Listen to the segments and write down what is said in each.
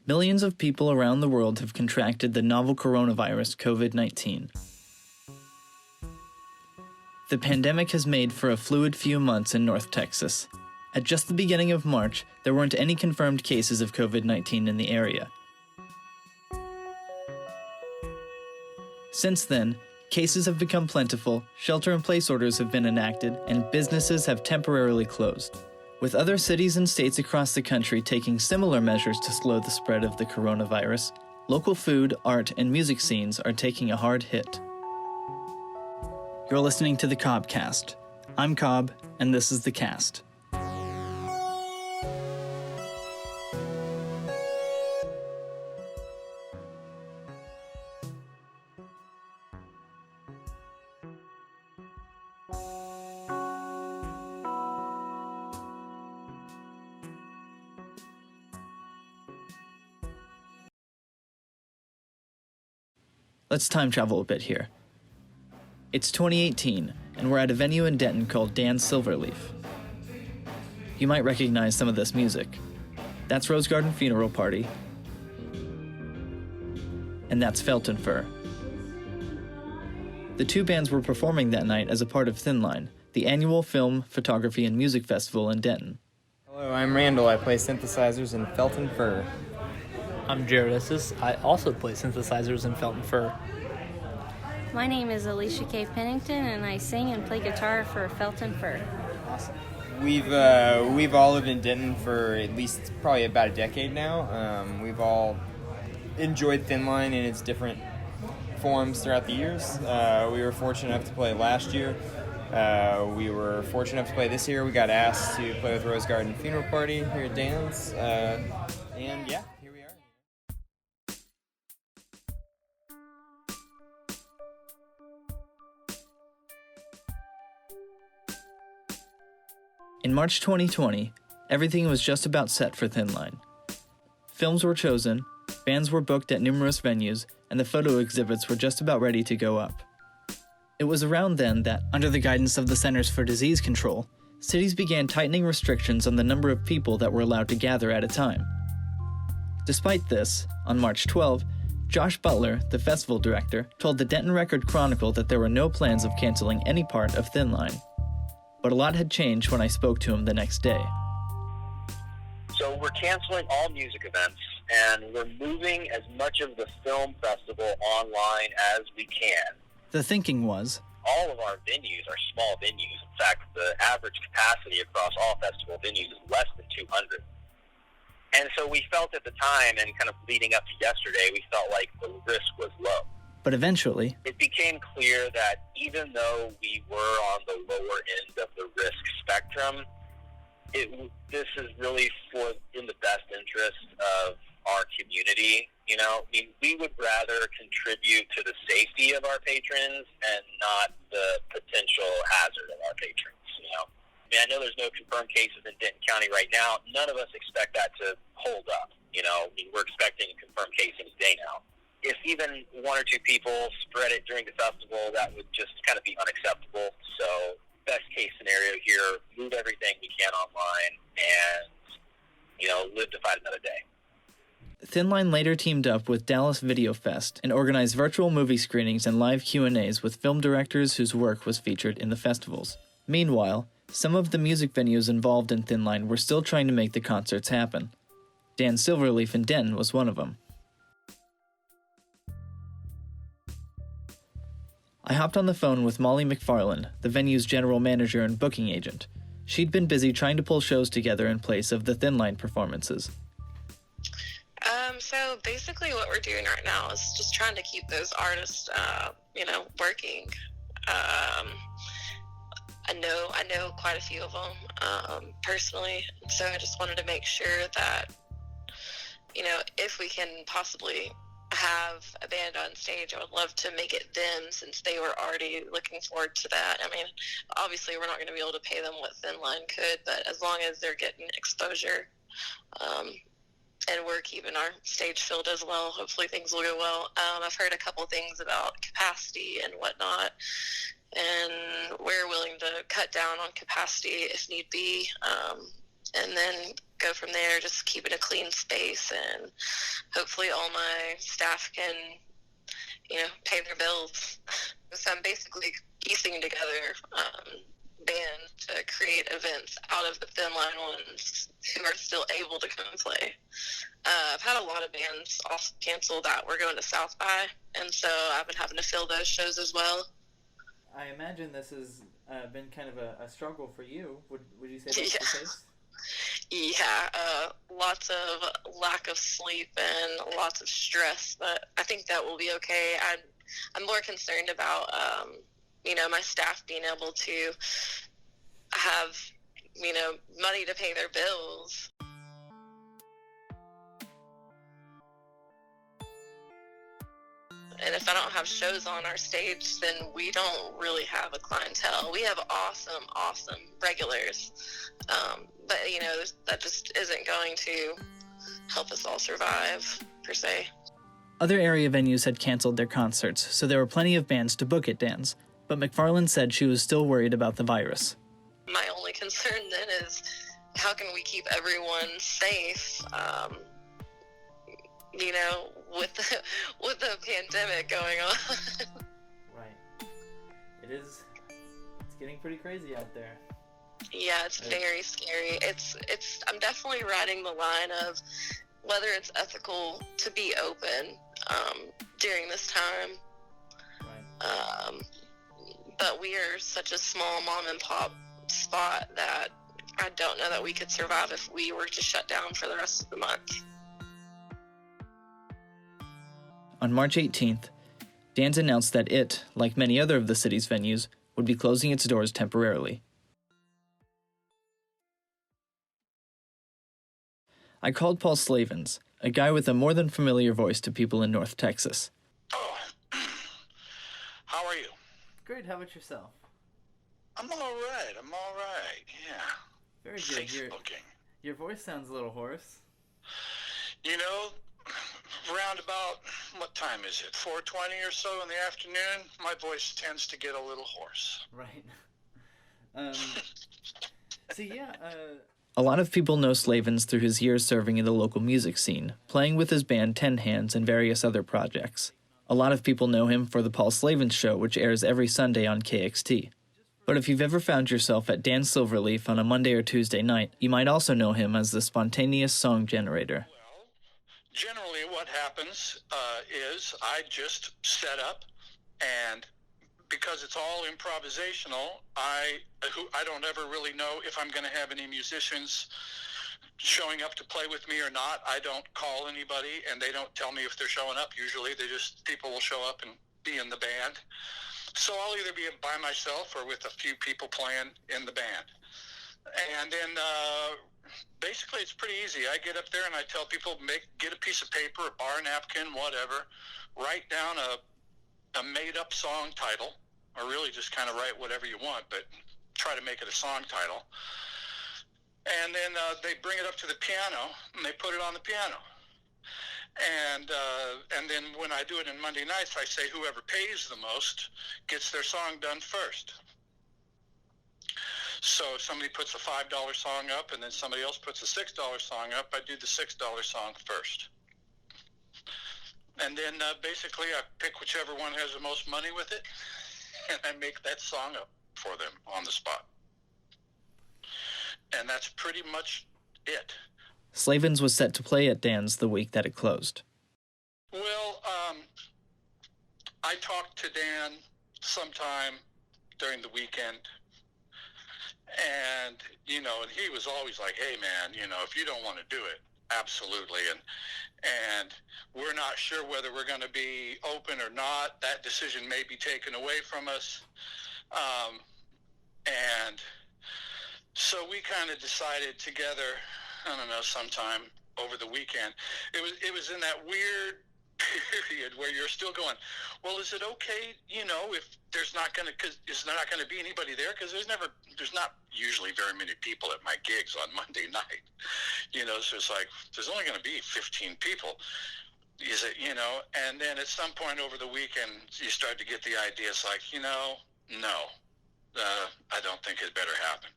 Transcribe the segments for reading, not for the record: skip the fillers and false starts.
Millions of people around the world have contracted the novel coronavirus, COVID-19. The pandemic has made for a fluid few months in North Texas. At just the beginning of March, there weren't any confirmed cases of COVID-19 in the area. Since then, cases have become plentiful, shelter-in-place orders have been enacted, and businesses have temporarily closed. With other cities and states across the country taking similar measures to slow the spread of the coronavirus, local food, art, and music scenes are taking a hard hit. You're listening to the CobCast. I'm Cobb, and this is the cast. Let's time travel a bit here. It's 2018, and we're at a venue in Denton called Dan's Silverleaf. You might recognize some of this music. That's Rose Garden Funeral Party, and that's Felt and Fur. The two bands were performing that night as a part of Thin Line, the annual film, photography, and music festival in Denton. Hello, I'm Randall. I play synthesizers in Felt and Fur. I'm Jared Estes. I also play synthesizers in Felt and Fur. My name is Alicia K. Pennington, and I sing and play guitar for Felt and Fur. Awesome. We've all lived in Denton for at least probably about a decade now. We've all enjoyed Thin Line in its different forms throughout the years. We were fortunate enough to play last year. We were fortunate enough to play this year. We got asked to play with Rose Garden Funeral Party here at Dan's. And yeah. In March 2020, everything was just about set for Thin Line. Films were chosen, bands were booked at numerous venues, and the photo exhibits were just about ready to go up. It was around then that, under the guidance of the Centers for Disease Control, cities began tightening restrictions on the number of people that were allowed to gather at a time. Despite this, on March 12, Josh Butler, the festival director, told the Denton Record Chronicle that there were no plans of canceling any part of Thin Line. But a lot had changed when I spoke to him the next day. So we're canceling all music events, and we're moving as much of the film festival online as we can. The thinking was, all of our venues are small venues. In fact, the average capacity across all festival venues is less than 200. And so we felt at the time, and kind of leading up to yesterday, we felt like the risk was low. But eventually, it became clear that even though we were on the lower end of the risk spectrum, this is really in the best interest of our community. You know, I mean, we would rather contribute to the safety of our patrons and not the potential hazard of our patrons. You know, I mean, I know there's no confirmed cases in Denton County right now. None of us expect that to hold up. You know, I mean, we're expecting a confirmed case any day now. If even one or two people spread it during the festival, that would just kind of be unacceptable. So best case scenario here, move everything we can online and, live to fight another day. Thin Line later teamed up with Dallas Video Fest and organized virtual movie screenings and live Q&As with film directors whose work was featured in the festivals. Meanwhile, some of the music venues involved in Thin Line were still trying to make the concerts happen. Dan's Silverleaf in Denton was one of them. I hopped on the phone with Molly McFarland, the venue's general manager and booking agent. She'd been busy trying to pull shows together in place of the Thin Line performances. So basically what we're doing right now is just trying to keep those artists, working. I know quite a few of them personally, so I just wanted to make sure that, if we can possibly have a band on stage, I would love to make it them, since they were already looking forward to that. I mean, obviously we're not going to be able to pay them what Thin Line could, but as long as they're getting exposure, and we're keeping our stage filled as well, hopefully things will go well. I've heard a couple things about capacity and whatnot, and we're willing to cut down on capacity if need be, and then go from there, just keeping a clean space, and hopefully all my staff can, pay their bills. So I'm basically piecing together band to create events out of the thin line ones who are still able to come and play. I've had a lot of bands also cancel that were going to South by, and so I've been having to fill those shows as well. I imagine this has been kind of a struggle for you. Would you say that's the case? Yeah, lots of lack of sleep and lots of stress, but I think that will be okay. I'm more concerned about, my staff being able to have, money to pay their bills. And if I don't have shows on our stage, then we don't really have a clientele. We have awesome regulars. But, that just isn't going to help us all survive, per se. Other area venues had canceled their concerts, so there were plenty of bands to book at Dan's. But McFarland said she was still worried about the virus. My only concern then is how can we keep everyone safe, with the pandemic going on. Right. It's getting pretty crazy out there. Yeah, it's very scary. I'm definitely riding the line of whether it's ethical to be open during this time. Right. But we are such a small mom and pop spot that I don't know that we could survive if we were to shut down for the rest of the month. On March 18th, Dan's announced that it, like many other of the city's venues, would be closing its doors temporarily. I called Paul Slavens, a guy with a more than familiar voice to people in North Texas. Oh, how are you? Great, how about yourself? I'm all right, yeah. Very good. Facebooking. Your voice sounds a little hoarse. Around about, what time is it, 4:20 or so in the afternoon, my voice tends to get a little hoarse. Right. A lot of people know Slavens through his years serving in the local music scene, playing with his band Ten Hands and various other projects. A lot of people know him for the Paul Slavens Show, which airs every Sunday on KXT. But if you've ever found yourself at Dan's Silverleaf on a Monday or Tuesday night, you might also know him as the spontaneous song generator. Well, generally what happens is I just set up, and because it's all improvisational, I don't ever really know if I'm going to have any musicians showing up to play with me or not. I don't call anybody, and they don't tell me if they're showing up. Usually people will show up and be in the band. So I'll either be by myself or with a few people playing in the band. And then basically it's pretty easy. I get up there and I tell people, get a piece of paper, a bar napkin, whatever, write down a made-up song title, or really just kind of write whatever you want, but try to make it a song title. And then they bring it up to the piano, and they put it on the piano. And then when I do it in Monday nights, I say whoever pays the most gets their song done first. So if somebody puts a $5 song up and then somebody else puts a $6 song up, I do the $6 song first. And then basically I pick whichever one has the most money with it, and I make that song up for them on the spot. And that's pretty much it. Slavens was set to play at Dan's the week that it closed. Well, I talked to Dan sometime during the weekend, and, and he was always like, hey, man, if you don't want to do it, absolutely. And we're not sure whether we're going to be open or not. That decision may be taken away from us. And so we kind of decided together, I don't know, sometime over the weekend. It was in that weird period where you're still going, well, is it okay, if there's not going to be anybody there? Because there's not usually very many people at my gigs on Monday night. So it's like, there's only going to be 15 people. Is it, and then at some point over the weekend, you start to get the idea. It's like, no, I don't think it better happen.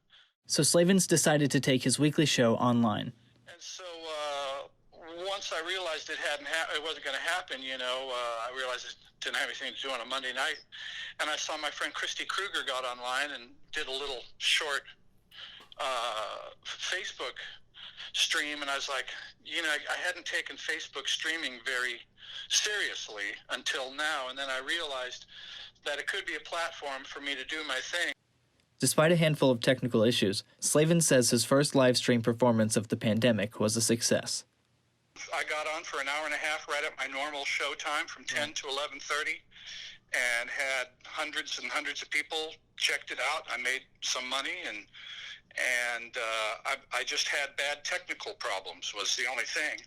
So Slavens decided to take his weekly show online. And so once I realized it wasn't going to happen, I realized it didn't have anything to do on a Monday night. And I saw my friend Christy Kruger got online and did a little short Facebook stream, and I was like, I hadn't taken Facebook streaming very seriously until now, and then I realized that it could be a platform for me to do my thing. Despite a handful of technical issues, Slavin says his first live stream performance of the pandemic was a success. I got on for an hour and a half right at my normal show time from 10 to 11:30 and had hundreds and hundreds of people checked it out. I made some money, and I just had bad technical problems was the only thing.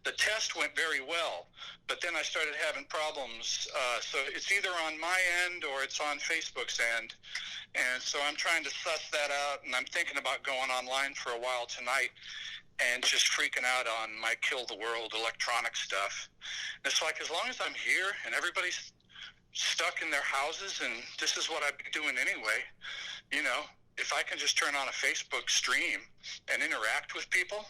The test went very well, but then I started having problems. So it's either on my end or it's on Facebook's end. And so I'm trying to suss that out, and I'm thinking about going online for a while tonight and just freaking out on my kill the world electronic stuff. And it's like, as long as I'm here and everybody's stuck in their houses, and this is what I'd be doing anyway, if I can just turn on a Facebook stream and interact with people,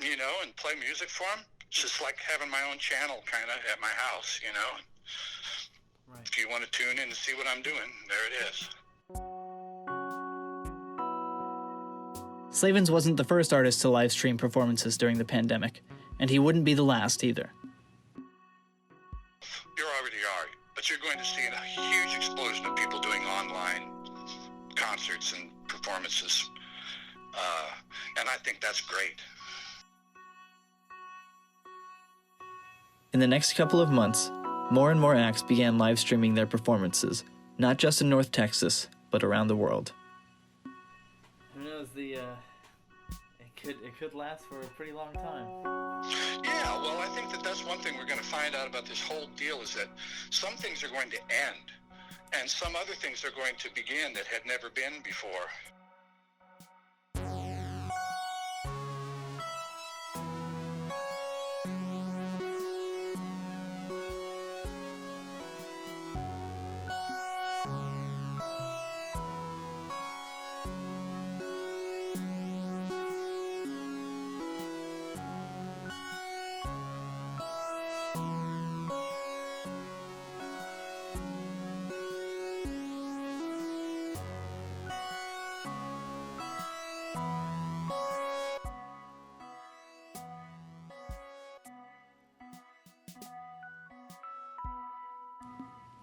and play music for them, it's just like having my own channel kind of at my house, Right. If you want to tune in and see what I'm doing, there it is. Slavins wasn't the first artist to live stream performances during the pandemic, and he wouldn't be the last either. You already are, but you're going to see a huge explosion of people doing online concerts and performances, and I think that's great. In the next couple of months, more and more acts began live streaming their performances, not just in North Texas, but around the world. Who knows, it could last for a pretty long time. Yeah, well, I think that's one thing we're going to find out about this whole deal, is that some things are going to end, and some other things are going to begin that had never been before.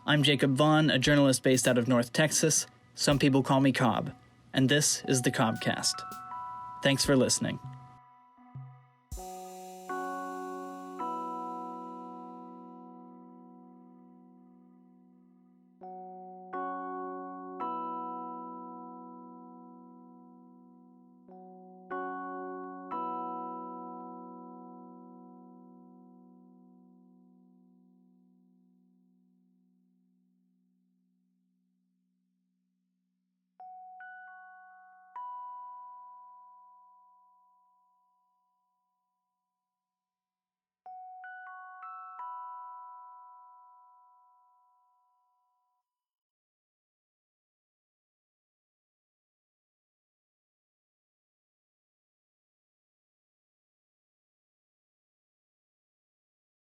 I'm Jacob Vaughn, a journalist based out of North Texas. Some people call me Cobb, and this is the CobCast. Thanks for listening.